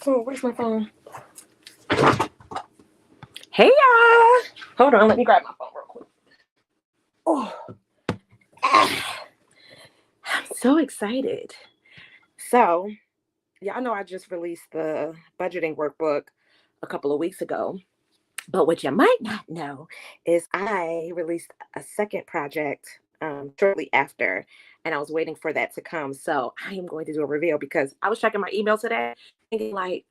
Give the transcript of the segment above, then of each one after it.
Oh, where's my phone? Hey, y'all. Hold on. Let me grab my phone real quick. Oh, I'm so excited. So, y'all know I just released the budgeting workbook a couple of weeks ago. But what you might not know is I released a second project shortly after, and I was waiting for that to come. So I am going to do a reveal because I was checking my email today, thinking like,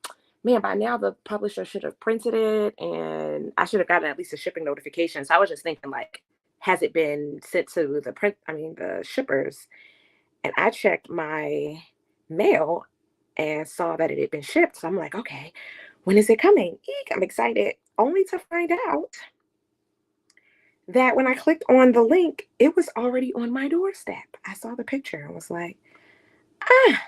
man, by now the publisher should have printed it, and I should have gotten at least a shipping notification. So I was just thinking like, has it been sent to the the shippers? And I checked my mail and saw that it had been shipped. So I'm like, okay, when is it coming? Eek, I'm excited. Only to find out that when I clicked on the link, it was already on my doorstep. I saw the picture and was like, ah.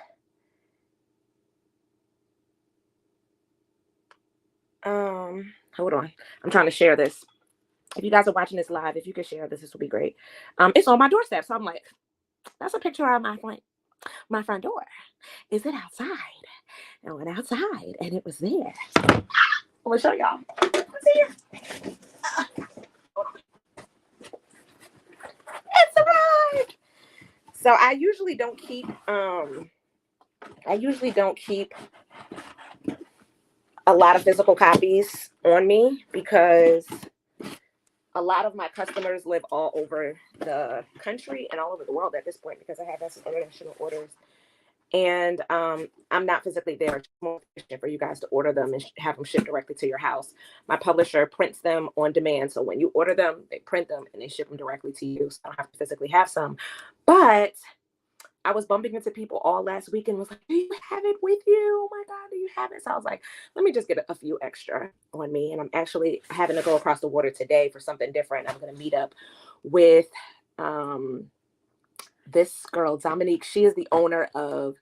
Hold on. I'm trying to share this. If you guys are watching this live, if you could share this, this would be great. It's on my doorstep. So I'm like, that's a picture of my front door. Is it outside? I went outside and it was there. I'm gonna show y'all. What's here? It's arrived. So I usually don't keep a lot of physical copies on me because a lot of my customers live all over the country and all over the world at this point because I have some international orders. And I'm not physically there. It's more efficient for you guys to order them and have them shipped directly to your house. My publisher prints them on demand. So when you order them, they print them and they ship them directly to you. So I don't have to physically have some. But I was bumping into people all last week and was like, do you have it with you? Oh my God, do you have it? So I was like, let me just get a few extra on me. And I'm actually having to go across the water today for something different. I'm going to meet up with this girl, Dominique. She is the owner of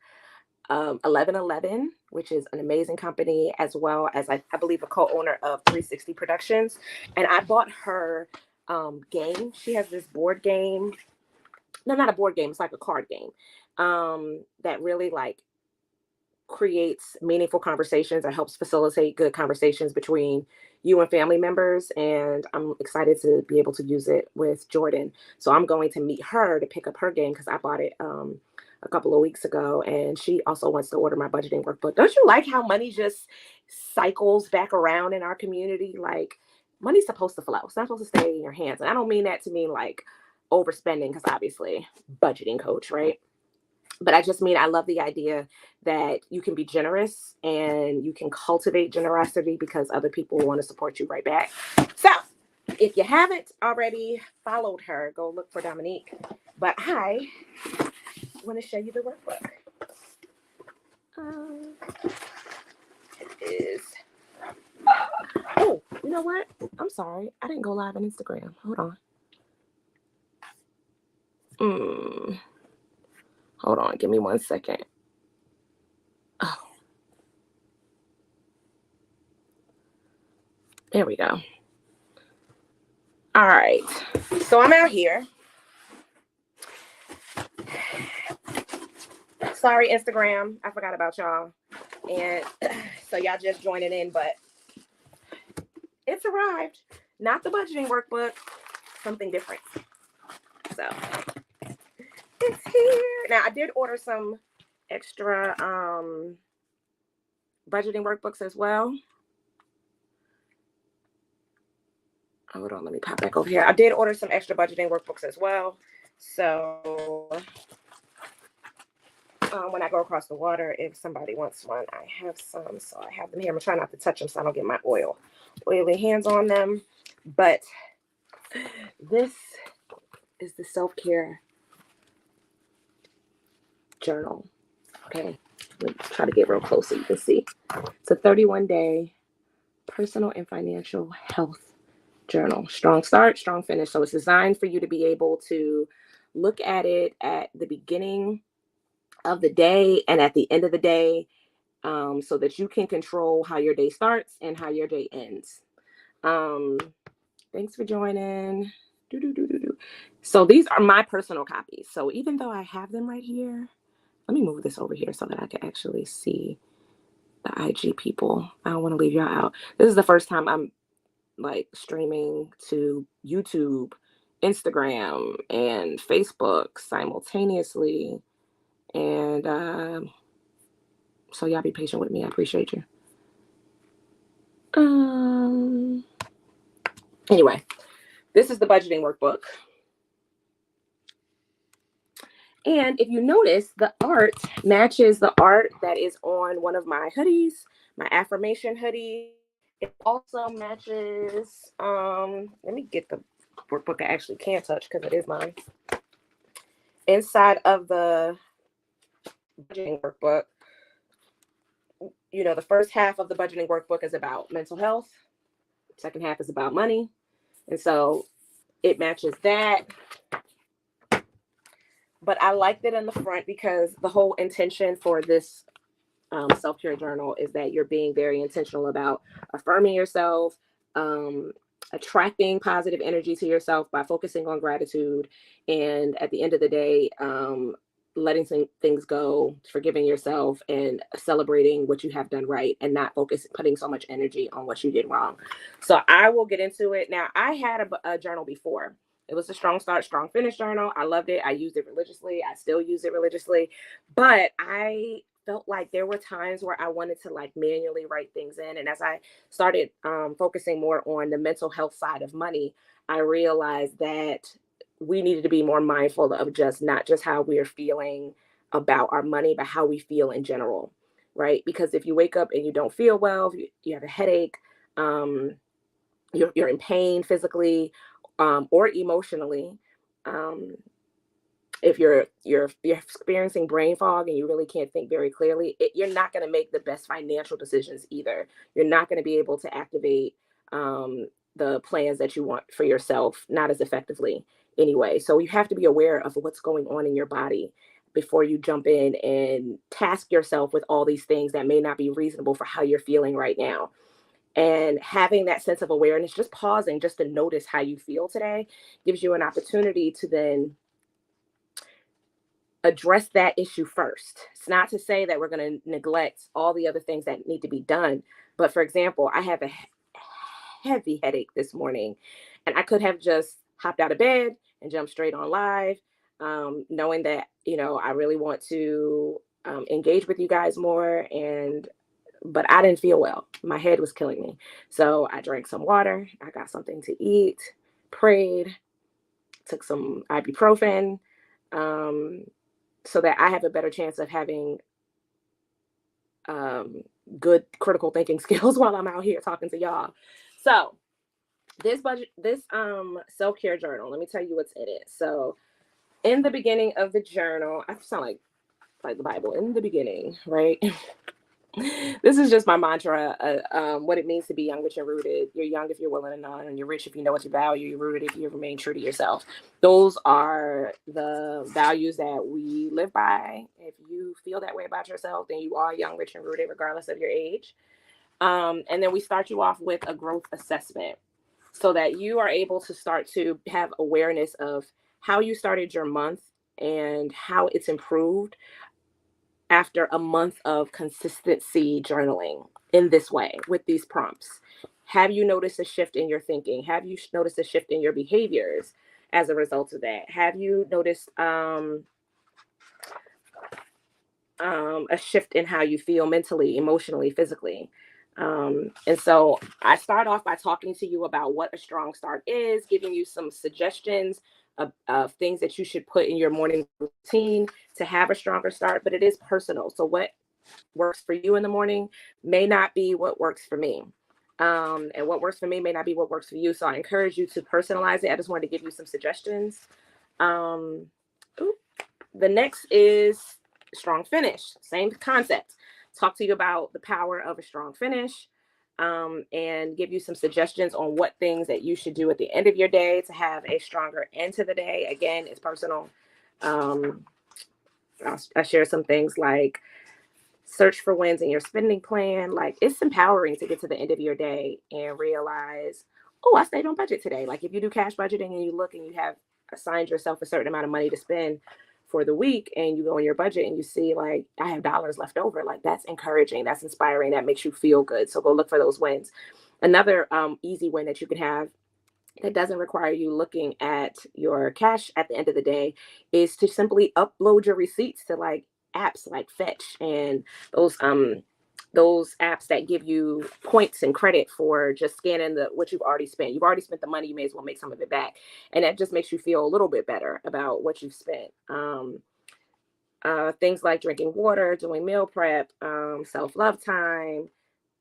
1111, which is an amazing company, as well as I believe a co-owner of 360 Productions. And I bought her game. She has this board game. No, not a board game. It's like a card game that really like creates meaningful conversations or helps facilitate good conversations between you and family members. And I'm excited to be able to use it with Jordan. So I'm going to meet her to pick up her game because I bought it a couple of weeks ago. And she also wants to order my budgeting workbook. Don't you like how money just cycles back around in our community? Like money's supposed to flow. It's not supposed to stay in your hands. And I don't mean that to mean like overspending because obviously budgeting coach, right? But I just mean I love the idea that you can be generous and you can cultivate generosity because other people want to support you right back. So if you haven't already followed her, go look for Dominique. But I want to show you the workbook. It is. Oh, you know what? I'm sorry. I didn't go live on Instagram. Hold on. Hold on. Give me 1 second. Oh. There we go. All right. So I'm out here. Sorry, Instagram. I forgot about y'all. And so y'all just joining in, but it's arrived. Not the budgeting workbook, something different. So it's here. Now I did order some extra budgeting workbooks as well. Hold on, let me pop back over here. I did order some extra budgeting workbooks as well. So when I go across the water, if somebody wants one, I have some. So I have them here. I'm trying not to touch them so I don't get my oily hands on them. But this is the self-care journal. Okay, let me try to get real close so you can see. It's a 31-day personal and financial health journal. Strong start, strong finish. So it's designed for you to be able to look at it at the beginning of the day and at the end of the day, so that you can control how your day starts and how your day ends. Thanks for joining. So these are my personal copies. So even though I have them right here, let me move this over here so that I can actually see the IG people. I don't want to leave y'all out. This is the first time I'm like streaming to YouTube, Instagram, and Facebook simultaneously. And so y'all be patient with me. I appreciate you. Anyway, this is the budgeting workbook. And if you notice, the art matches the art that is on one of my hoodies, my affirmation hoodie. It also matches, let me get the workbook I actually can touch because it is mine. Inside of the budgeting workbook, you know, the first half of the budgeting workbook is about mental health. Second half is about money. And so it matches that. But I liked it in the front because the whole intention for this self-care journal is that you're being very intentional about affirming yourself, attracting positive energy to yourself by focusing on gratitude, and at the end of the day, letting things go, forgiving yourself, and celebrating what you have done right, and not putting so much energy on what you did wrong. So I will get into it. Now, I had a journal before. It was a Strong Start, Strong Finish journal. I loved it. I used it religiously. I still use it religiously. But I felt like there were times where I wanted to like manually write things in. And as I started focusing more on the mental health side of money, I realized that we needed to be more mindful of not just how we are feeling about our money, but how we feel in general, right? Because if you wake up and you don't feel well, if you have a headache, you're in pain physically, or emotionally, if you're experiencing brain fog and you really can't think very clearly, you're not going to make the best financial decisions either. You're not going to be able to activate the plans that you want for yourself, not as effectively anyway. So you have to be aware of what's going on in your body before you jump in and task yourself with all these things that may not be reasonable for how you're feeling right now. And having that sense of awareness, just pausing just to notice how you feel today, gives you an opportunity to then address that issue first. It's not to say that we're going to neglect all the other things that need to be done. But for example, I have a heavy headache this morning, and I could have just hopped out of bed and jumped straight on live, knowing that, you know, I really want to engage with you guys more, but I didn't feel well. My head was killing me. So I drank some water. I got something to eat, prayed, took some ibuprofen, so that I have a better chance of having good critical thinking skills while I'm out here talking to y'all. So this self-care journal, let me tell you what's in it. So in the beginning of the journal, I sound like the Bible, in the beginning, right? This is just my mantra, what it means to be young, rich, and rooted. You're young if you're willing to know, and you're rich if you know what you value. You're rooted if you remain true to yourself. Those are the values that we live by. If you feel that way about yourself, then you are young, rich, and rooted, regardless of your age. And then we start you off with a growth assessment so that you are able to start to have awareness of how you started your month and how it's improved after a month of consistency journaling in this way with these prompts. Have you noticed a shift in your thinking? Have you noticed a shift in your behaviors as a result of that? Have you noticed a shift in how you feel mentally, emotionally, physically? And so I start off by talking to you about what a strong start is, giving you some suggestions of things that you should put in your morning routine to have a stronger start, but it is personal. So what works for you in the morning may not be what works for me. And what works for me may not be what works for you. So I encourage you to personalize it. I just wanted to give you some suggestions. The next is strong finish. Same concept. Talk to you about the power of a strong finish, and give you some suggestions on what things that you should do at the end of your day to have a stronger end to the day. Again, it's personal. I'll share some things like search for wins in your spending plan. Like, it's empowering to get to the end of your day and realize, oh, I stayed on budget today. Like if you do cash budgeting and you look and you have assigned yourself a certain amount of money to spend for the week and you go in your budget and you see like I have dollars left over, like that's encouraging, that's inspiring, that makes you feel good. So go look for those wins. Another easy win that you can have that doesn't require you looking at your cash at the end of the day is to simply upload your receipts to like apps like Fetch and those apps that give you points and credit for just scanning the what you've already spent. You've already spent the money, you may as well make some of it back. And that just makes you feel a little bit better about what you've spent. Things like drinking water, doing meal prep, self-love time,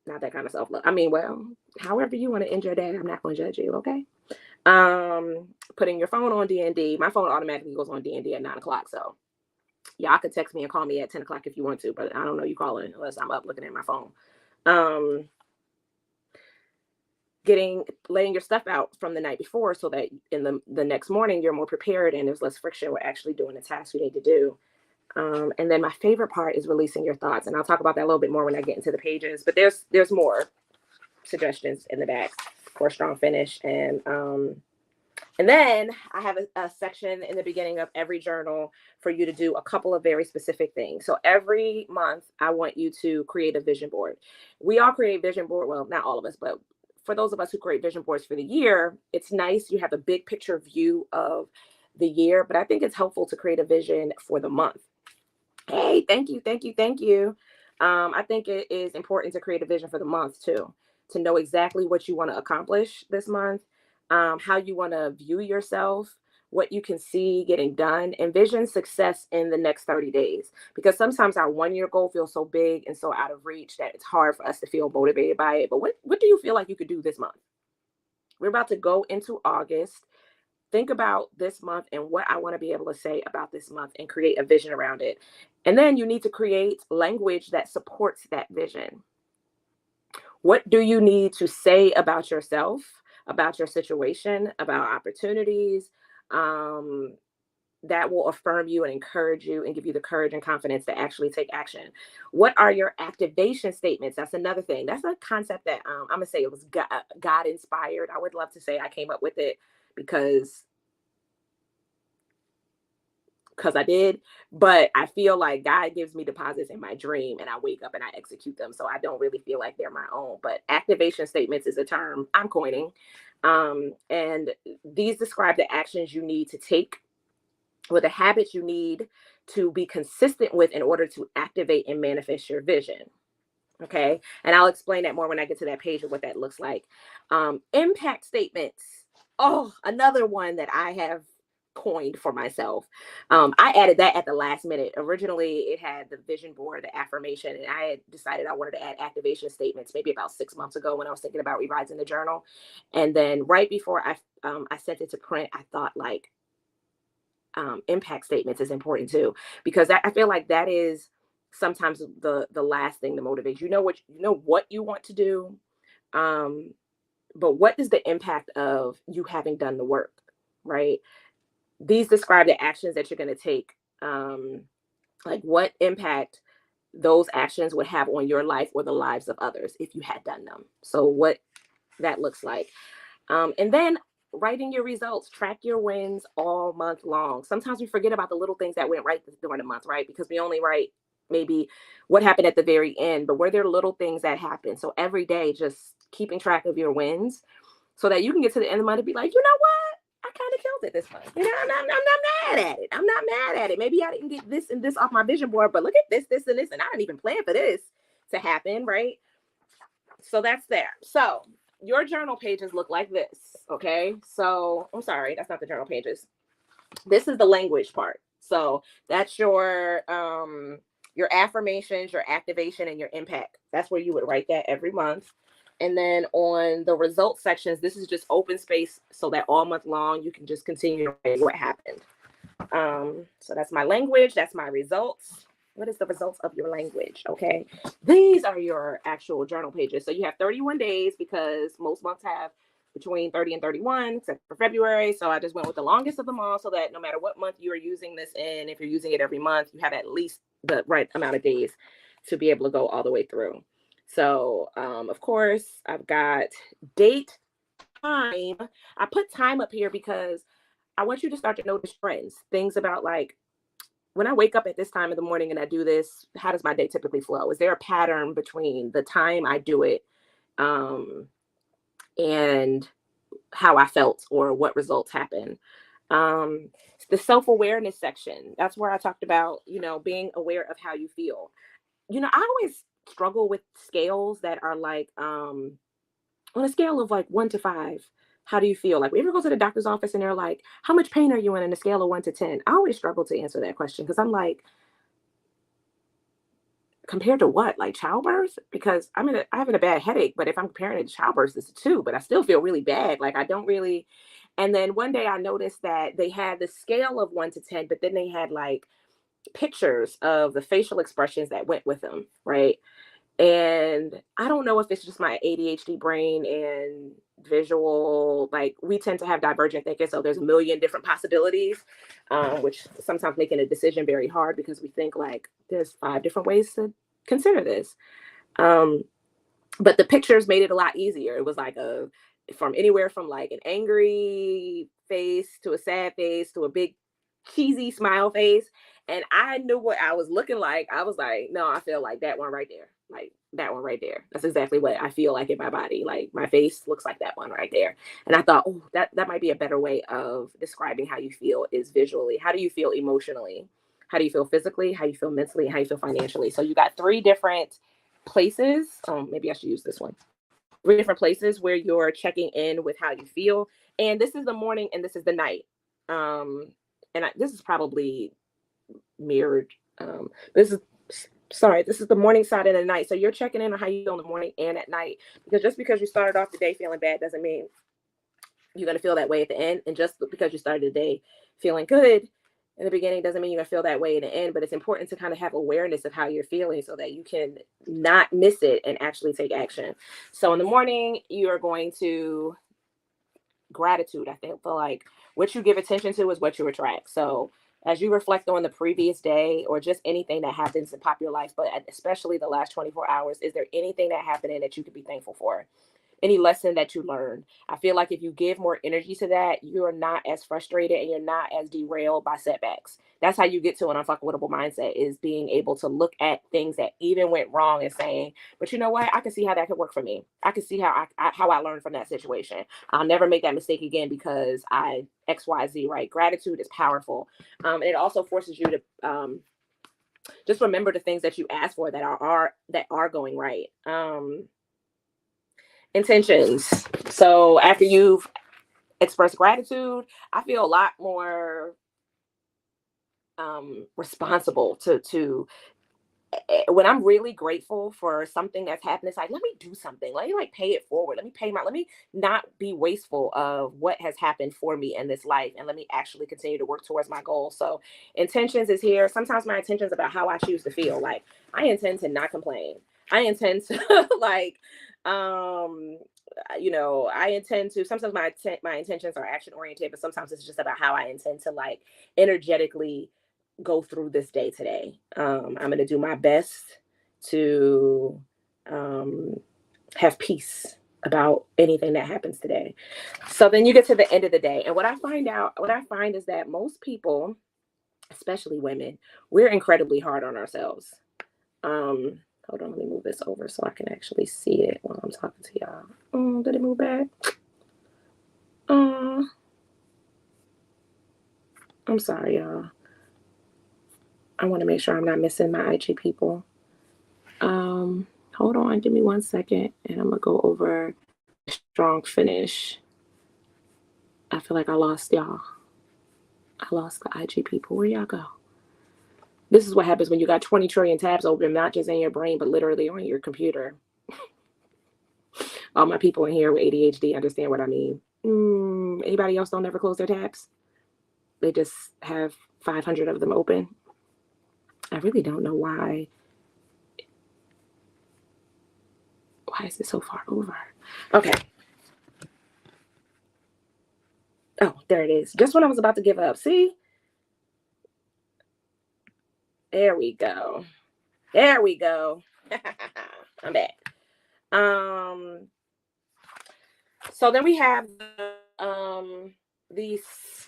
not that kind of self-love. I mean, well, however you want to end your day, I'm not going to judge you, okay? Putting your phone on D&D. My phone automatically goes on D&D at 9 o'clock. So y'all could text me and call me at 10 o'clock if you want to, but I don't know you calling unless I'm up looking at my phone. Laying your stuff out from the night before so that in the next morning you're more prepared and there's less friction with actually doing the tasks you need to do. And then my favorite part is releasing your thoughts. And I'll talk about that a little bit more when I get into the pages, but there's more suggestions in the back for a strong finish. And then I have a section in the beginning of every journal for you to do a couple of very specific things. So every month, I want you to create a vision board. We all create vision board. Well, not all of us, but for those of us who create vision boards for the year, it's nice. You have a big picture view of the year, but I think it's helpful to create a vision for the month. Hey, thank you, thank you, thank you. I think it is important to create a vision for the month too, to know exactly what you want to accomplish this month, how you want to view yourself, what you can see getting done, envision success in the next 30 days. Because sometimes our 1 year goal feels so big and so out of reach that it's hard for us to feel motivated by it. But what do you feel like you could do this month? We're about to go into August. Think about this month and what I want to be able to say about this month and create a vision around it. And then you need to create language that supports that vision. What do you need to say about yourself, about your situation, about opportunities, that will affirm you and encourage you and give you the courage and confidence to actually take action? What are your activation statements? That's another thing. That's a concept that I'm going to say it was God inspired. I would love to say I came up with it because I did, but I feel like God gives me deposits in my dream and I wake up and I execute them. So I don't really feel like they're my own, but activation statements is a term I'm coining. And these describe the actions you need to take or the habits you need to be consistent with in order to activate and manifest your vision. Okay. And I'll explain that more when I get to that page of what that looks like. Impact statements. Oh, another one that I have coined for myself. I added that at the last minute. Originally, it had the vision board, the affirmation, and I had decided I wanted to add activation statements maybe about 6 months ago when I was thinking about revising the journal. And then right before I sent it to print, I thought like impact statements is important too, because I feel like that is sometimes the last thing to motivate. You know what you want to do, but what is the impact of you having done the work, right? These describe the actions that you're going to take, like what impact those actions would have on your life or the lives of others if you had done them. So what that looks like. And then writing your results, track your wins all month long. Sometimes we forget about the little things that went right during the month, right? Because we only write maybe what happened at the very end, but were there little things that happened? So every day, just keeping track of your wins so that you can get to the end of the month and be like, you know what? I kind of killed it this month. You know, I'm not mad at it. I'm not mad at it. Maybe I didn't get this and this off my vision board, but look at this, this, and this. And I didn't even plan for this to happen, right? So that's there. So your journal pages look like this, okay? So I'm sorry, that's not the journal pages. This is the language part. So that's your affirmations, your activation, and your impact. That's where you would write that every month. And then on the results sections, this is just open space so that all month long you can just continue to write what happened. So that's my language, that's my results. What is the results of your language? Okay. These are your actual journal pages. So you have 31 days because most months have between 30 and 31, except for February. So I just went with the longest of them all so that no matter what month you are using this in, if you're using it every month, you have at least the right amount of days to be able to go all the way through. So, of course, I've got date, time. I put time up here because I want you to start to notice trends, things about like when I wake up at this time of the morning and I do this, how does my day typically flow? Is there a pattern between the time I do it um, and how I felt or what results happen? Um, the self-awareness section, that's where I talked about, being aware of how you feel. I always struggle with scales that are like, on a scale of like 1 to 5, how do you feel? Like, we ever go to the doctor's office and they're like, how much pain are you in a scale of 1 to 10? I always struggle to answer that question because I'm like, compared to what? Like childbirth? Because I'm having a bad headache, but if I'm comparing it to childbirth, it's a 2, but I still feel really bad. Like, I don't really. And then one day I noticed that they had the scale of 1 to 10, but then they had like pictures of the facial expressions that went with them, right? And I don't know if it's just my ADHD brain and visual, like, we tend to have divergent thinking. So there's a million different possibilities, which sometimes making a decision very hard because we think like there's 5 different ways to consider this. Um, but the pictures made it a lot easier. It was like from anywhere from like an angry face to a sad face to a big cheesy smile face. And I knew what I was looking like. I was like, no, I feel like that one right there. Like that one right there. That's exactly what I feel like in my body. Like my face looks like that one right there. And I thought, oh, that might be a better way of describing how you feel is visually. How do you feel emotionally? How do you feel physically? How you feel mentally? How you feel financially? So you got 3 different places. Maybe I should use this one. 3 different places where you're checking in with how you feel. And this is the morning and this is the night. Um, this is probably mirrored. This is sorry, this is the morning side and the night. So you're checking in on how you feel in the morning and at night. Because just because you started off the day feeling bad doesn't mean you're going to feel that way at the end. And just because you started the day feeling good in the beginning doesn't mean you're going to feel that way in the end. But it's important to kind of have awareness of how you're feeling so that you can not miss it and actually take action. So in the morning, you are going to gratitude. I feel like what you give attention to is what you attract. So as you reflect on the previous day or just anything that happens in popular life, but especially the last 24 hours, is there anything that happened in that you could be thankful for? Any lesson that you learned? I feel like if you give more energy to that, you're not as frustrated and you're not as derailed by setbacks. That's how you get to an unfuckwittable mindset, is being able to look at things that even went wrong and saying, but you know what? I can see how that could work for me. I can see how I learned from that situation. I'll never make that mistake again because I XYZ, right? Gratitude is powerful. And it also forces you to just remember the things that you ask for that are going right. Intentions. So after you've expressed gratitude, I feel a lot more responsible to when I'm really grateful for something that's happened. It's like, let me do something. Let me like pay it forward. Let me not be wasteful of what has happened for me in this life, and let me actually continue to work towards my goal. So intentions is here. Sometimes my intentions about how I choose to feel. Like, I intend to not complain. I intend to like I intend to. Sometimes my intentions are action oriented, but sometimes it's just about how I intend to like energetically go through this day today. I'm going to do my best to have peace about anything that happens today. So then you get to the end of the day. And what I find is that most people, especially women, we're incredibly hard on ourselves. Hold on, let me move this over so I can actually see it while I'm talking to y'all. Did it move back? I'm sorry, y'all. I want to make sure I'm not missing my IG people. Hold on, give me 1 second, and I'm gonna go over strong finish. I feel like I lost y'all. I lost the IG people. Where y'all go? This is what happens when you got 20 trillion tabs open, not just in your brain, but literally on your computer. All my people in here with ADHD understand what I mean. Anybody else don't ever close their tabs? They just have 500 of them open. I really don't know why. Why is it so far over? Okay. Oh, there it is. Just when I was about to give up. See? There we go. There we go. I'm back. So then we have the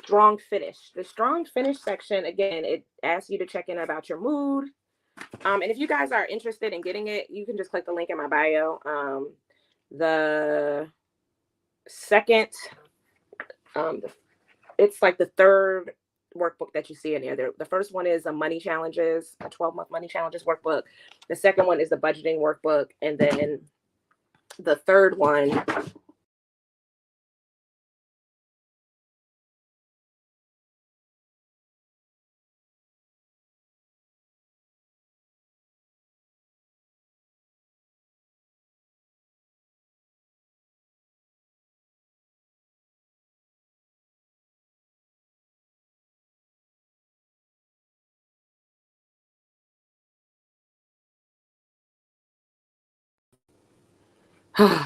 strong finish. The strong finish section, again, it asks you to check in about your mood. And if you guys are interested in getting it, you can just click the link in my bio. The second, um, it's like the third workbook that you see in there. The first one is a 12-month money challenges workbook. The second one is the budgeting workbook. And then the third one,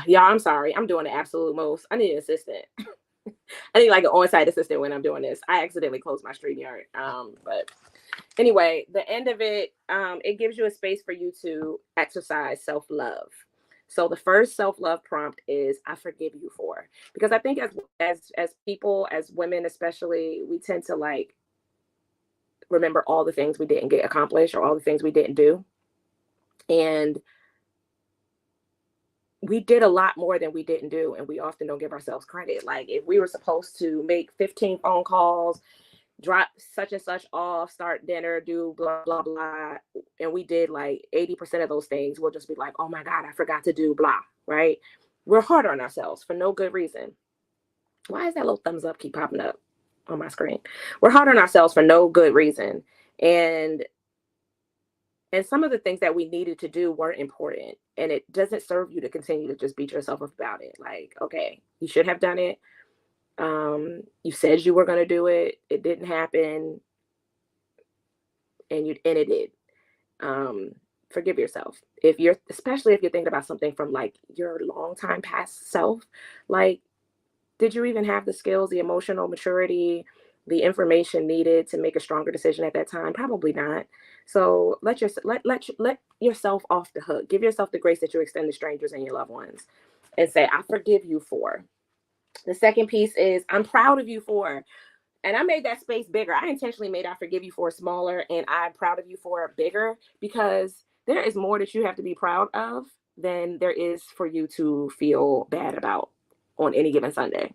y'all, I'm sorry. I'm doing the absolute most. I need an assistant. I need like an on-site assistant when I'm doing this. I accidentally closed my StreamYard. But anyway, the end of it, it gives you a space for you to exercise self-love. So the first self-love prompt is I forgive you for, because I think as people, as women especially, we tend to like remember all the things we didn't get accomplished or all the things we didn't do. And we did a lot more than we didn't do, and we often don't give ourselves credit. Like if we were supposed to make 15 phone calls, drop such and such off, start dinner, do blah blah blah, and we did like 80% of those things, we'll just be like, oh my god, I forgot to do blah. Right? We're hard on ourselves for no good reason. Why is that little thumbs up keep popping up on my screen? We're hard on ourselves for no good reason. And some of the things that we needed to do weren't important, and it doesn't serve you to continue to just beat yourself up about it. Like, okay, you should have done it. You said you were going to do it, it didn't happen, and it did. Forgive yourself. If you're, especially if you're thinking about something from like your long time past self, like, did you even have the skills, the emotional maturity, the information needed to make a stronger decision at that time? Probably not. So let yourself off the hook. Give yourself the grace that you extend to strangers and your loved ones, and say, I forgive you for. The second piece is I'm proud of you for. And I made that space bigger. I intentionally made I forgive you for smaller and I'm proud of you for bigger, because there is more that you have to be proud of than there is for you to feel bad about on any given Sunday.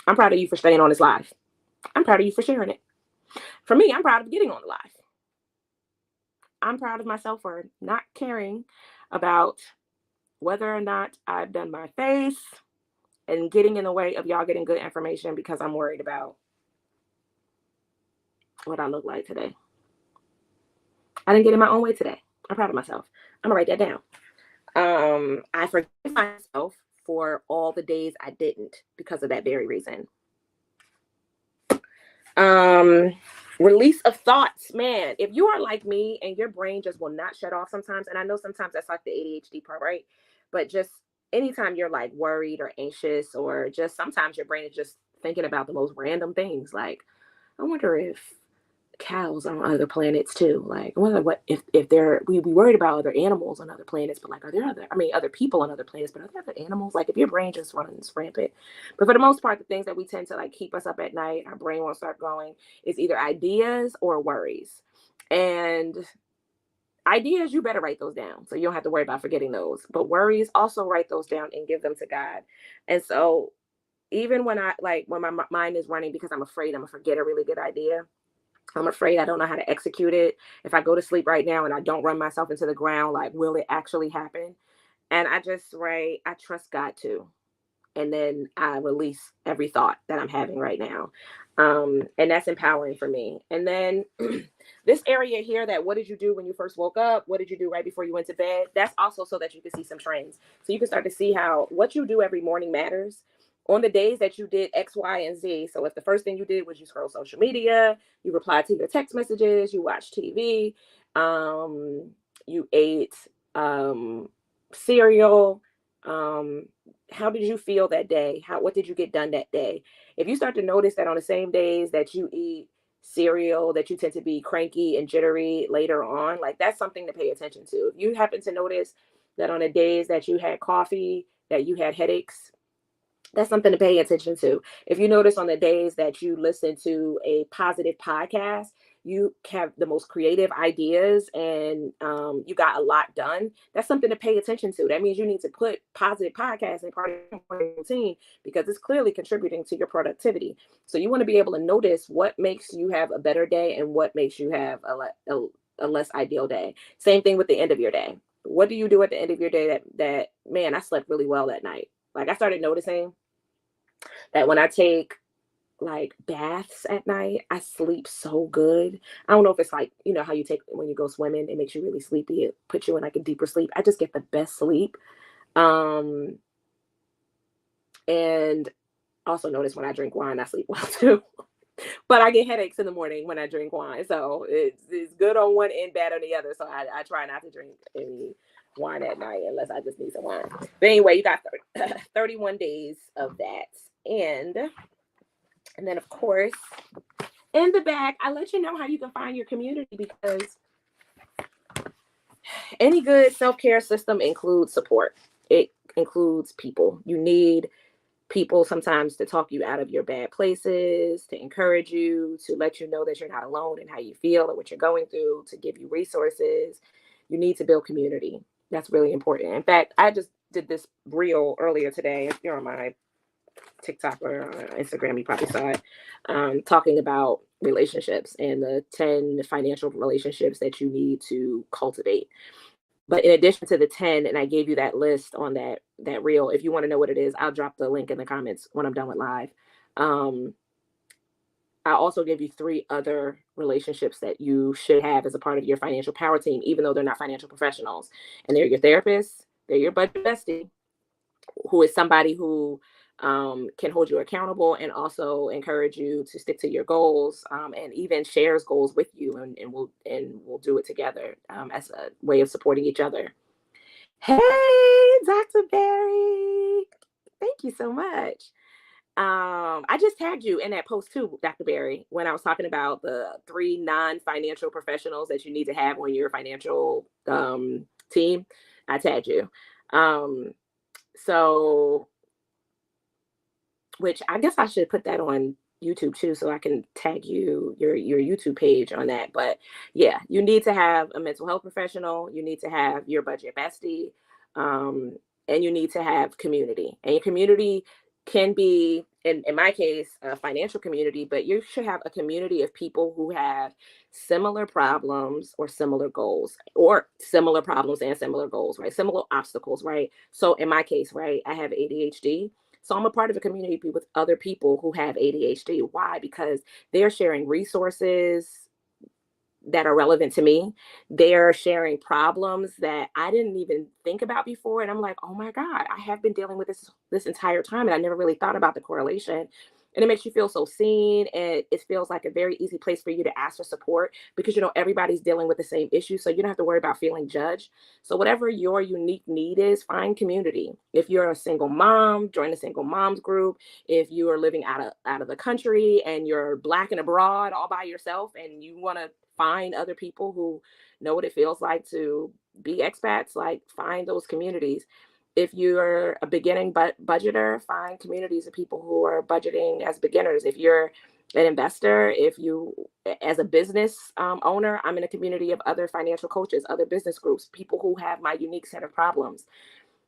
I'm proud of you for staying on this live. I'm proud of you for sharing it. For me, I'm proud of getting on the live. I'm proud of myself for not caring about whether or not I've done my face and getting in the way of y'all getting good information because I'm worried about what I look like today. I didn't get in my own way today. I'm proud of myself. I'm gonna write that down. I forgive myself for all the days I didn't because of that very reason. Release of thoughts, man. If you are like me and your brain just will not shut off sometimes, and I know sometimes that's like the ADHD part, right? But just anytime you're like worried or anxious, or just sometimes your brain is just thinking about the most random things, like, I wonder if cows on other planets too. Like, I wonder what if they're we worried about other animals on other planets, but like, are there other people on other planets, but are there other animals? Like, if your brain just runs rampant. But for the most part, the things that we tend to like keep us up at night, our brain won't start going, is either ideas or worries. And ideas, you better write those down so you don't have to worry about forgetting those. But worries, also write those down and give them to God. And so even when when my mind is running because I'm afraid I'm gonna forget a really good idea, I'm afraid I don't know how to execute it. If I go to sleep right now and I don't run myself into the ground, like, will it actually happen? And I just write, I trust God too. And then I release every thought that I'm having right now. And that's empowering for me. And then this area here, that what did you do when you first woke up? What did you do right before you went to bed? That's also so that you can see some trends. So you can start to see how what you do every morning matters. On the days that you did X, Y, and Z. So if the first thing you did was you scroll social media, you replied to your text messages, you watched TV, you ate cereal, how did you feel that day? What did you get done that day? If you start to notice that on the same days that you eat cereal, that you tend to be cranky and jittery later on, like, that's something to pay attention to. If you happen to notice that on the days that you had coffee, that you had headaches, That's something to pay attention to. If you notice on the days that you listen to a positive podcast, you have the most creative ideas and you got a lot done. That's something to pay attention to. That means you need to put positive podcasts in part of your morning routine because it's clearly contributing to your productivity. So you want to be able to notice what makes you have a better day and what makes you have a less ideal day. Same thing with the end of your day. What do you do at the end of your day that man, I slept really well that night? Like I started noticing that when I take like baths at night, I sleep so good. I don't know if it's like, you know, how you take when you go swimming, it makes you really sleepy. It puts you in like a deeper sleep. I just get the best sleep. Um, and also notice when I drink wine, I sleep well too. But I get headaches in the morning when I drink wine. So it's good on one and bad on the other. So I try not to drink any wine at night unless I just need some wine. But anyway, you got 31 days of that. And then, of course, in the back, I let you know how you can find your community because any good self-care system includes support. It includes people. You need people sometimes to talk you out of your bad places, to encourage you, to let you know that you're not alone in how you feel or what you're going through, to give you resources. You need to build community. That's really important. In fact, I just did this reel earlier today. If you're on my TikTok or Instagram, you probably saw it, talking about relationships and the 10 financial relationships that you need to cultivate. But in addition to the 10, and I gave you that list on that reel, if you want to know what it is, I'll drop the link in the comments when I'm done with live. Um, I also gave you 3 other relationships that you should have as a part of your financial power team, even though they're not financial professionals. And they're your therapist, they're your budget bestie, who is somebody who can hold you accountable and also encourage you to stick to your goals, and even shares goals with you, and we'll do it together, as a way of supporting each other. Hey, Dr. Barry, thank you so much. I just tagged you in that post too, Dr. Barry, when I was talking about the 3 non-financial professionals that you need to have on your financial team. I tagged you. Um, so which I guess I should put that on YouTube too, so I can tag your YouTube page on that. But yeah, you need to have a mental health professional. You need to have your budget bestie, um, and you need to have community. And your community can be, in my case, a financial community, but you should have a community of people who have similar problems or similar goals, or similar problems and similar goals, right? Similar obstacles, right? So in my case, right, I have ADHD. So I'm a part of a community with other people who have ADHD. Why? Because they're sharing resources that are relevant to me. They're sharing problems that I didn't even think about before. And I'm like, oh my God, I have been dealing with this entire time. And I never really thought about the correlation. And it makes you feel so seen. And it feels like a very easy place for you to ask for support because, you know, everybody's dealing with the same issue. So you don't have to worry about feeling judged. So whatever your unique need is, find community. If you're a single mom, join the single moms group. If you are living out of the country and you're Black and abroad all by yourself and you want to find other people who know what it feels like to be expats, like find those communities. If you're a beginning budgeter, find communities of people who are budgeting as beginners. If you're an investor, if you, as a business owner, I'm in a community of other financial coaches, other business groups, people who have my unique set of problems.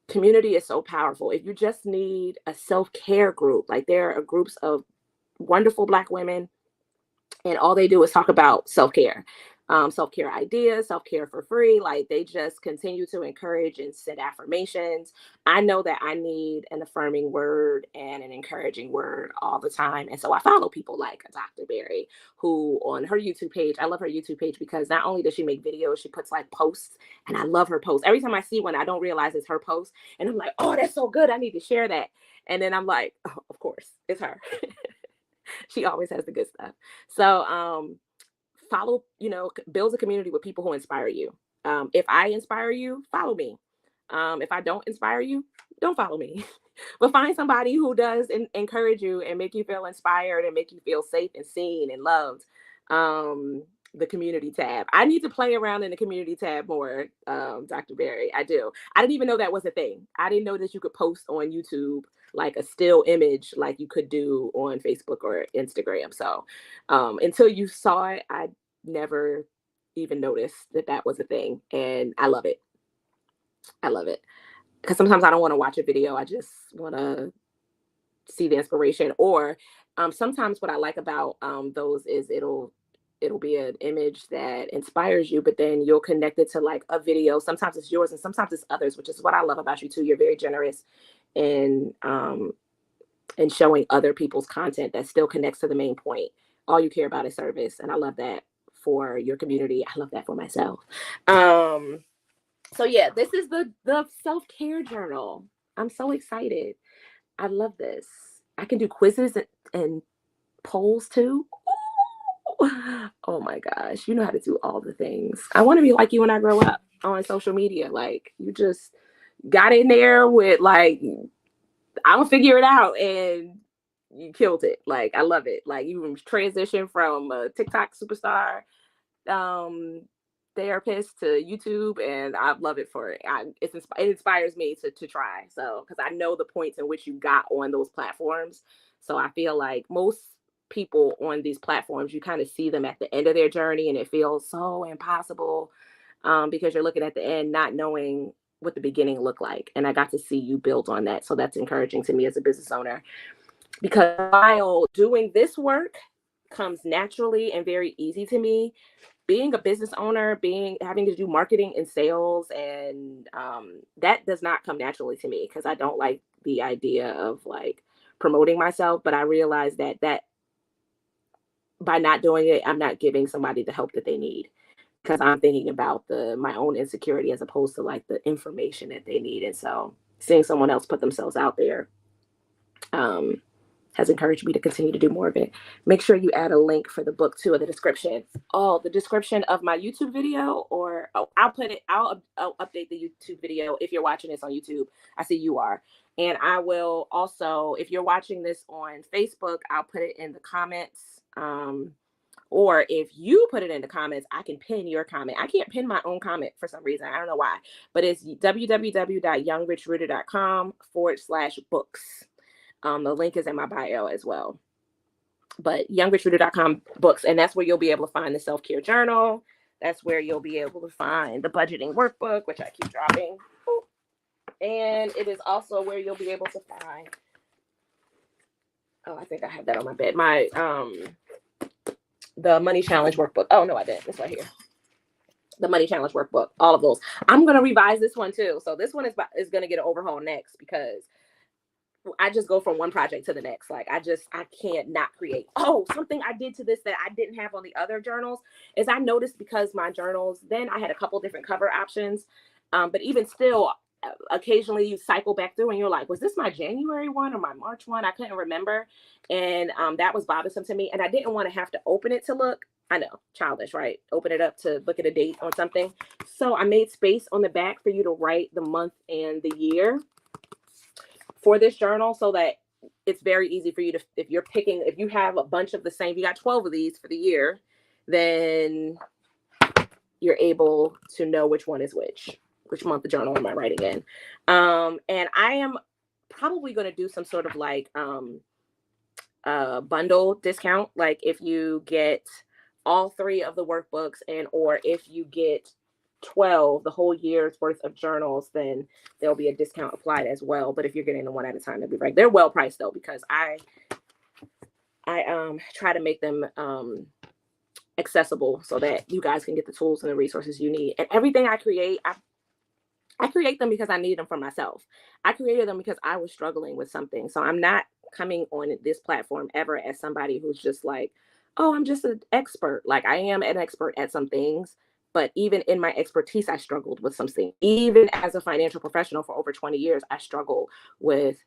Community is so powerful. If you just need a self-care group, like there are groups of wonderful Black women, and all they do is talk about self-care, self-care ideas, self-care for free. Like they just continue to encourage and set affirmations. I know that I need an affirming word and an encouraging word all the time, and so I follow people like Dr. Barry, who on her YouTube page, I love her YouTube page because not only does she make videos, she puts like posts, and I love her posts. Every time I see one, I don't realize it's her post, and I'm like, oh, that's so good, I need to share that. And then I'm like, oh, of course it's her. She always has the good stuff. So follow, build a community with people who inspire you. If I inspire you, follow me. If I don't inspire you, don't follow me. But find somebody who does encourage you and make you feel inspired and make you feel safe and seen and loved. the community tab. I need to play around in the community tab more, Dr. Barry. I do. I didn't even know that was a thing. I didn't know that you could post on YouTube like a still image like you could do on Facebook or Instagram. So until you saw it, I never even noticed that that was a thing. And I love it. I love it. Because sometimes I don't want to watch a video. I just want to see the inspiration. Or sometimes what I like about those is it'll be an image that inspires you, but then you'll connect it to like a video. Sometimes it's yours and sometimes it's others, which is what I love about you too. You're very generous in showing other people's content that still connects to the main point. All you care about is service, and I love that for your community. I love that for myself. So yeah, this is the self-care journal. I'm so excited. I love this. I can do quizzes and polls too. Oh my gosh, you know how to do all the things. I want to be like you when I grow up on social media. Like you just got in there with like, I'm gonna figure it out, and you killed it. Like I love it. Like you transitioned from a TikTok superstar therapist to YouTube, and I love it for it. It inspires me to try. So because I know the points in which you got on those platforms. So I feel like most people on these platforms, you kind of see them at the end of their journey, and it feels so impossible because you're looking at the end, not knowing what the beginning looked like. And I got to see you build on that. So that's encouraging to me as a business owner, because while doing this work comes naturally and very easy to me, being a business owner, having to do marketing and sales, and that does not come naturally to me because I don't like the idea of like promoting myself. But I realize that by not doing it, I'm not giving somebody the help that they need, because I'm thinking about my own insecurity as opposed to like the information that they need. And so seeing someone else put themselves out there has encouraged me to continue to do more of it. Make sure you add a link for the book too in the description. Oh, the description of my YouTube video, or I'll update the YouTube video if you're watching this on YouTube. I see you are. And I will also, if you're watching this on Facebook, I'll put it in the comments. Or if you put it in the comments, I can pin your comment. I can't pin my own comment for some reason. I don't know why, but it's www.youngrichruder.com/books. The link is in my bio as well. But youngrichruder.com books, and that's where you'll be able to find the self-care journal. That's where you'll be able to find the budgeting workbook, which I keep dropping. And it is also where you'll be able to find, I think I have that on my bed. The money challenge workbook. Oh no, I didn't. It's right here. The money challenge workbook. All of those. I'm gonna revise this one too. So this one is gonna get an overhaul next, because I just go from one project to the next. Like I can't not create. Oh, something I did to this that I didn't have on the other journals is I noticed, because my journals, then I had a couple different cover options. But even still, occasionally you cycle back through and you're like, was this my January one or my March one? I couldn't remember. And that was bothersome to me. And I didn't want to have to open it to look. I know, childish, right? Open it up to look at a date on something. So I made space on the back for you to write the month and the year for this journal, so that it's very easy for you to, if you have a bunch of the same, you got 12 of these for the year, then you're able to know which one is which month the journal am I writing in. And I am probably going to do some sort of like bundle discount. Like if you get all 3 of the workbooks, or if you get 12, the whole year's worth of journals, then there'll be a discount applied as well. But if you're getting them one at a time, they'll be right. They're well priced though, because I try to make them accessible so that you guys can get the tools and the resources you need. And everything I create, I create them because I need them for myself. I created them because I was struggling with something. So I'm not coming on this platform ever as somebody who's just like, oh, I'm just an expert. Like I am an expert at some things, but even in my expertise, I struggled with something. Even as a financial professional for over 20 years, I struggle with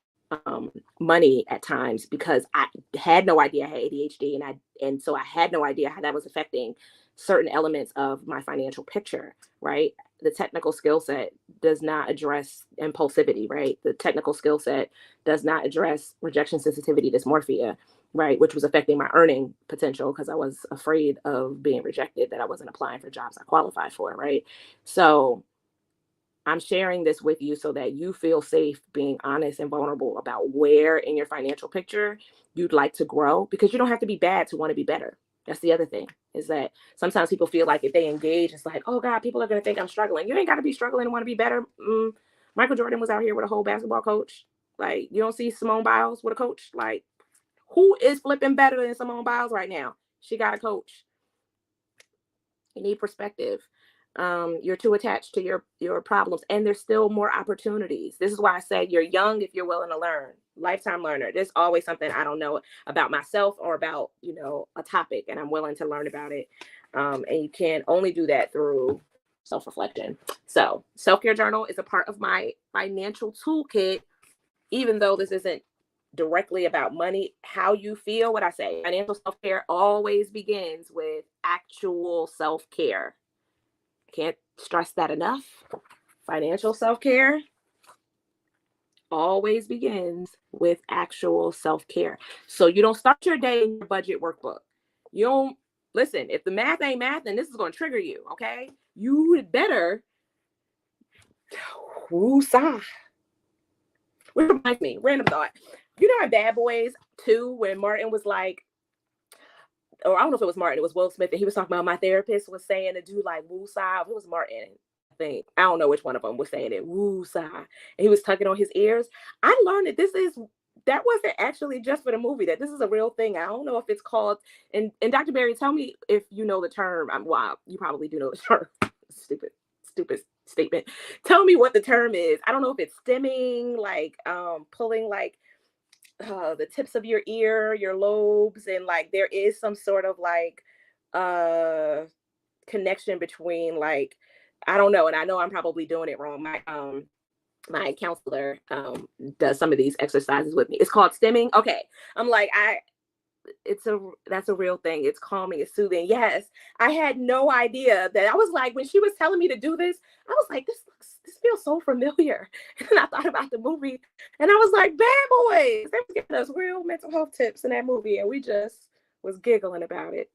money at times, because I had no idea I had ADHD, and so I had no idea how that was affecting certain elements of my financial picture, right? The technical skill set does not address impulsivity, right? The technical skill set does not address rejection sensitivity dysmorphia. right? Which was affecting my earning potential because I was afraid of being rejected, that I wasn't applying for jobs I qualified for, right? So I'm sharing this with you so that you feel safe being honest and vulnerable about where in your financial picture you'd like to grow, because you don't have to be bad to want to be better. That's the other thing, is that sometimes people feel like if they engage, it's like, oh God, people are going to think I'm struggling. You ain't got to be struggling to want to be better. Michael Jordan was out here with a whole basketball coach. Like, you don't see Simone Biles with a coach. Like, who is flipping better than Simone Biles right now? She got a coach. You need perspective. You're too attached to your problems, and there's still more opportunities. This is why I say you're young if you're willing to learn. Lifetime learner. There's always something I don't know about myself or about, a topic, and I'm willing to learn about it. And you can only do that through self-reflection. So self-care journal is a part of my financial toolkit, even though this isn't directly about money. How you feel, what I say, financial self-care always begins with actual self-care. Can't stress that enough. Financial self-care always begins with actual self-care. So you don't start your day in your budget workbook. You don't listen. If the math ain't math, then this is going to trigger you. Okay, you had better woosah. Which reminds me, random thought. You know, in Bad Boys 2, when Martin was like, or I don't know if it was Martin, it was Will Smith, and he was talking about, my therapist was saying to do like woosah. It was Martin, I think. I don't know which one of them was saying it. Woosah. And he was tugging on his ears. I learned that wasn't actually just for the movie, that this is a real thing. I don't know if it's called, and Dr. Barry, tell me if you know the term. Wow, you probably do know the term. Stupid statement. Tell me what the term is. I don't know if it's stimming, like pulling like the tips of your ear, your lobes, and like there is some sort of like connection between, like, I don't know, and I know I'm probably doing it wrong. My counselor does some of these exercises with me. It's called stimming. Okay. I'm like, that's a real thing. It's calming, it's soothing. Yes. I had no idea that. I was like, when she was telling me to do this, I was like, this feels so familiar. And I thought about the movie, and I was like, Bad Boys. They were giving us real mental health tips in that movie, and we just was giggling about it.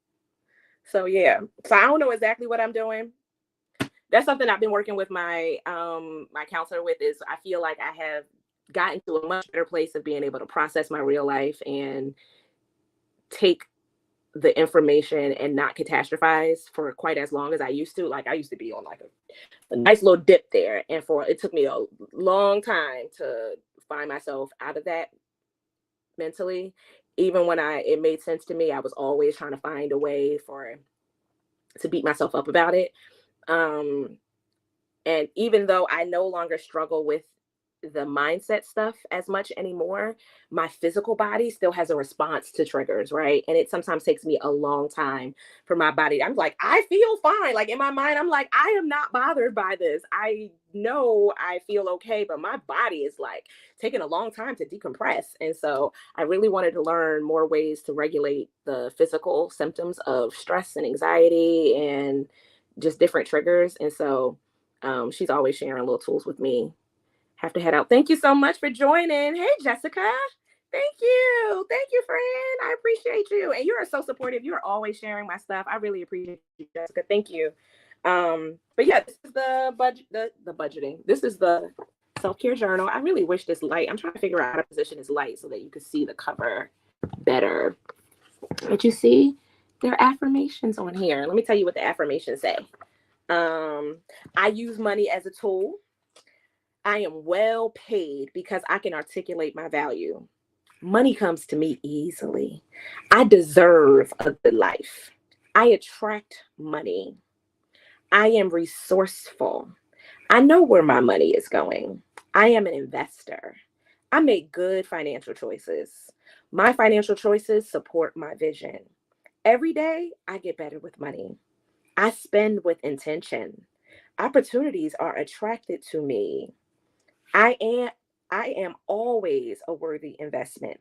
So yeah. So I don't know exactly what I'm doing. That's something I've been working with my my counselor with, is I feel like I have gotten to a much better place of being able to process my real life and take the information and not catastrophize for quite as long as I used to. Like, I used to be on like a nice little dip there, and it took me a long time to find myself out of that mentally. Even when it made sense to me, I was always trying to find a way to beat myself up about it. And even though I no longer struggle with the mindset stuff as much anymore, my physical body still has a response to triggers, right? And it sometimes takes me a long time for my body. I'm like, I feel fine. Like, in my mind, I'm like, I am not bothered by this. I know I feel okay, but my body is like taking a long time to decompress. And so I really wanted to learn more ways to regulate the physical symptoms of stress and anxiety and just different triggers. And so she's always sharing little tools with me. Have to head out. Thank you so much for joining. Hey, Jessica. Thank you, friend. I appreciate you. And you are so supportive. You are always sharing my stuff. I really appreciate you, Jessica. Thank you. But yeah, this is the budgeting. This is the self-care journal. I really wish this light. I'm trying to figure out how to position this light so that you can see the cover better. But you see, there are affirmations on here. Let me tell you what the affirmations say. I use money as a tool. I am well paid because I can articulate my value. Money comes to me easily. I deserve a good life. I attract money. I am resourceful. I know where my money is going. I am an investor. I make good financial choices. My financial choices support my vision. Every day, I get better with money. I spend with intention. Opportunities are attracted to me. I am always a worthy investment.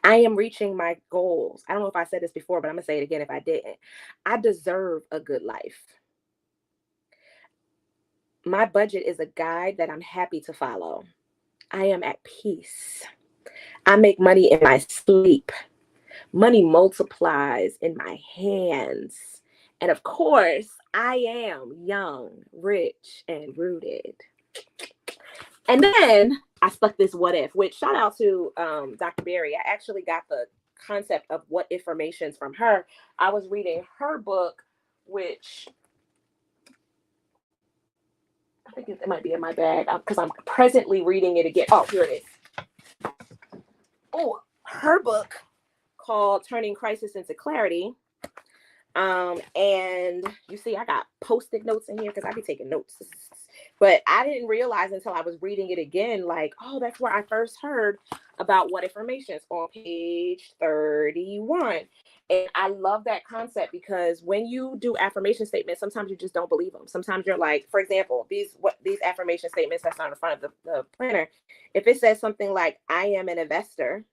I am reaching my goals. I don't know if I said this before, but I'm going to say it again if I didn't. I deserve a good life. My budget is a guide that I'm happy to follow. I am at peace. I make money in my sleep. Money multiplies in my hands. And of course, I am young, rich, and rooted. And then I stuck this what if, which shout out to Dr. Berry. I actually got the concept of what if formations from her. I was reading her book, which I think it might be in my bag because I'm presently reading it again. Oh, here it is. Oh, her book called Turning Crisis into Clarity. And you see, I got post-it notes in here because I be taking notes. But I didn't realize until I was reading it again, like, oh, that's where I first heard about what affirmations on page 31. And I love that concept because when you do affirmation statements, sometimes you just don't believe them. Sometimes you're like, for example, these affirmation statements that's on the front of the planner, if it says something like, I am an investor,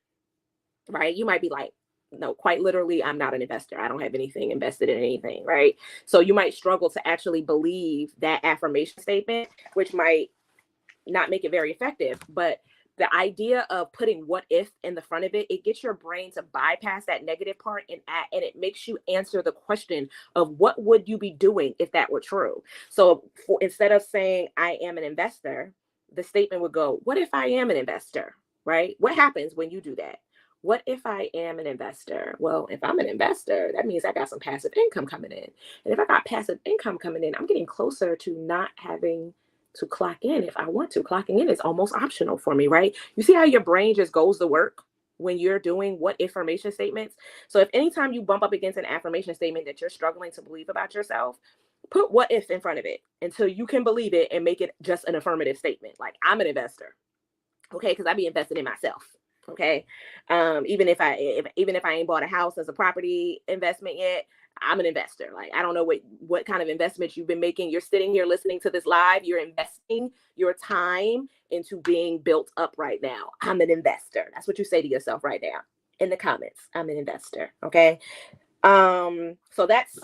right? You might be like, no, quite literally, I'm not an investor. I don't have anything invested in anything, right? So you might struggle to actually believe that affirmation statement, which might not make it very effective. But the idea of putting what if in the front of it, it gets your brain to bypass that negative part and it makes you answer the question of what would you be doing if that were true? So instead of saying I am an investor, the statement would go, what if I am an investor, right? What happens when you do that? What if I am an investor? Well, if I'm an investor, that means I got some passive income coming in. And if I got passive income coming in, I'm getting closer to not having to clock in if I want to. Clocking in is almost optional for me, right? You see how your brain just goes to work when you're doing what affirmation statements? So if anytime you bump up against an affirmation statement that you're struggling to believe about yourself, put what if in front of it until you can believe it and make it just an affirmative statement. Like, I'm an investor. Okay, because I be invested in myself. Okay, even if I ain't bought a house as a property investment yet, I'm an investor. Like, I don't know what kind of investments you've been making. You're sitting here listening to this live. You're investing your time into being built up right now. I'm an investor. That's what you say to yourself right now in the comments. I'm an investor. Okay. So that's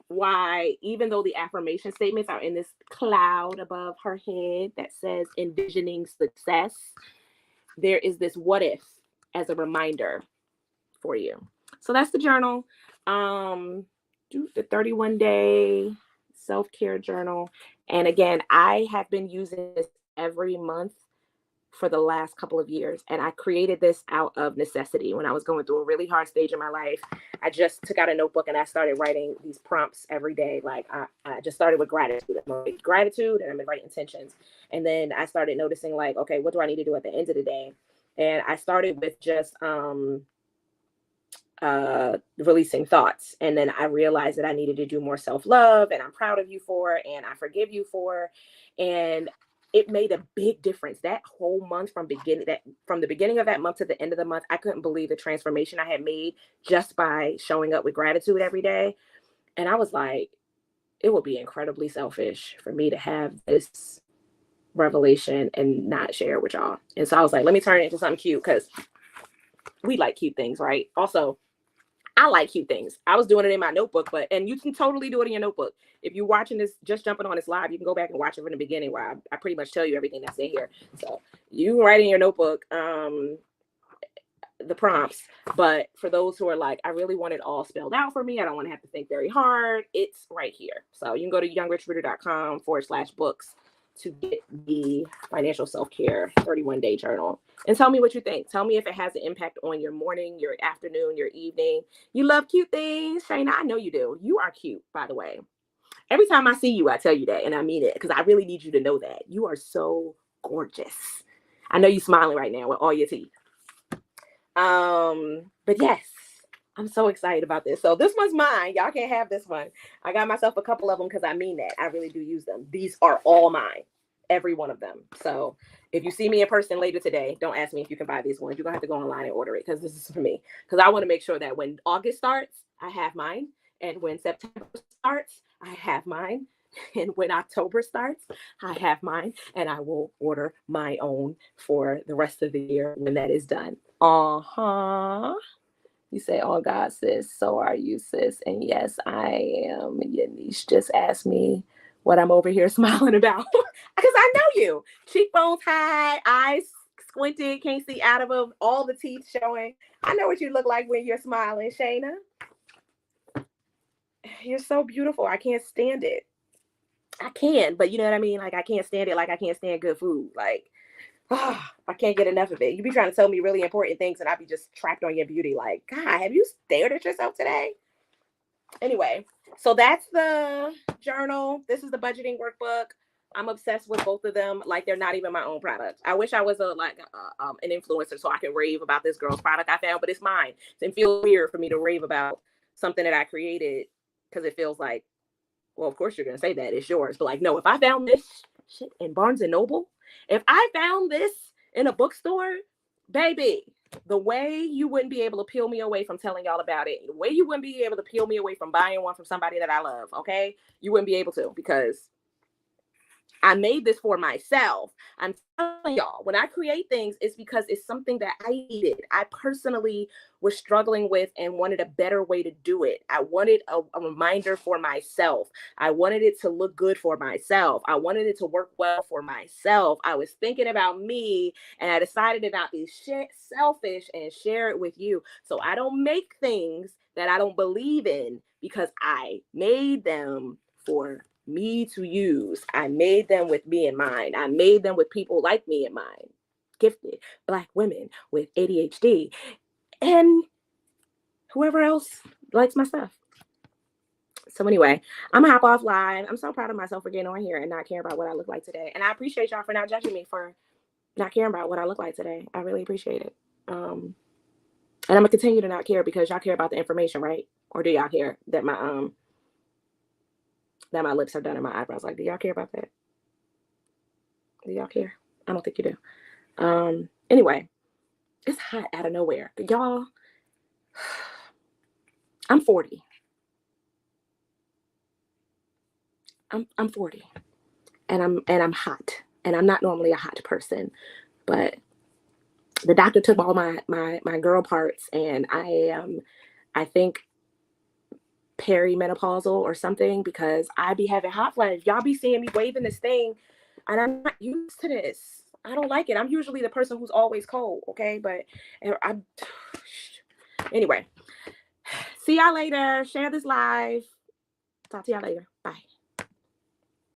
why, even though the affirmation statements are in this cloud above her head that says envisioning success, there is this what if as a reminder for you. So that's the journal. Do the 31-day self-care journal. And again, I have been using this every month for the last couple of years. And I created this out of necessity. When I was going through a really hard stage in my life, I just took out a notebook and I started writing these prompts every day. Like I just started with gratitude. I'm gonna gratitude and I'm gonna write intentions. And then I started noticing like, okay, what do I need to do at the end of the day? And I started with just releasing thoughts. And then I realized that I needed to do more self-love, and I'm proud of you for, and I forgive you for. And it made a big difference. That whole month from the beginning of that month to the end of the month, I couldn't believe the transformation I had made just by showing up with gratitude every day. And I was like, it would be incredibly selfish for me to have this revelation and not share with y'all. And so I was like, let me turn it into something cute, because we like cute things, right? Also, I like cute things. I was doing it in my notebook, and you can totally do it in your notebook. If you're watching this, just jumping on this live, you can go back and watch it from the beginning where I pretty much tell you everything that's in here. So you write in your notebook the prompts. But for those who are like, I really want it all spelled out for me, I don't want to have to think very hard, it's right here. So you can go to youngrichreader.com/books to get the financial self-care 31-day journal. And tell me what you think. Tell me if it has an impact on your morning, your afternoon, your evening. You love cute things, Shayna. I know you do. You are cute, by the way. Every time I see you, I tell you that, and I mean it, because I really need you to know that. You are so gorgeous. I know you're smiling right now with all your teeth. But yes, I'm so excited about this. So this one's mine. Y'all can't have this one. I got myself a couple of them because I mean that. I really do use them. These are all mine. Every one of them. So if you see me in person later today, don't ask me if you can buy these ones. You're going to have to go online and order it, because this is for me. Because I want to make sure that when August starts, I have mine. And when September starts, I have mine. And when October starts, I have mine. And I will order my own for the rest of the year when that is done. You say, oh God, sis, so are you, sis? And yes, I am. Your niece just asked me what I'm over here smiling about. Because I know you. Cheekbones high, eyes squinted, can't see out of them, all the teeth showing. I know what you look like when you're smiling, Shayna. You're so beautiful. I can't stand it. I can, but you know what I mean? Like, I can't stand it like I can't stand good food. Like, I can't get enough of it. You be trying to tell me really important things and I be just trapped on your beauty. Like, God, have you stared at yourself today? Anyway, so that's the journal. This is the budgeting workbook. I'm obsessed with both of them. Like, they're not even my own product. I wish I was an influencer so I could rave about this girl's product I found, but it's mine. It feels weird for me to rave about something that I created because it feels like, well, of course you're going to say that it's yours. But like, no, if I found this shit in Barnes and Noble, if I found this in a bookstore, baby, the way you wouldn't be able to peel me away from telling y'all about it, the way you wouldn't be able to peel me away from buying one from somebody that I love, okay? You wouldn't be able to, because I made this for myself. I'm telling y'all, when I create things, it's because it's something that I needed. I personally was struggling with and wanted a better way to do it. I wanted a reminder for myself. I wanted it to look good for myself. I wanted it to work well for myself. I was thinking about me, and I decided to not be selfish and share it with you. So I don't make things that I don't believe in because I made them for me to use. I made them with me in mind. I made them with people like me in mind. Gifted Black women with ADHD and whoever else likes my stuff. So anyway, I'm gonna hop off live. I'm so proud of myself for getting on here and not caring about what I look like today. And I appreciate y'all for not judging me for not caring about what I look like today. I really appreciate it. And I'm gonna continue to not care because y'all care about the information, right? Or do y'all care that my lips are done and my eyebrows? Like, do y'all care about that? Do y'all care? I don't think you do. Anyway, it's hot out of nowhere. Y'all, I'm 40. I'm 40. And I'm hot. And I'm not normally a hot person. But the doctor took all my girl parts, and I think perimenopausal or something, because I be having hot flashes. Y'all be seeing me waving this thing, and I'm not used to this. I don't like it. I'm usually the person who's always cold, okay? But anyway, see y'all later. Share this live. Talk to y'all later. Bye.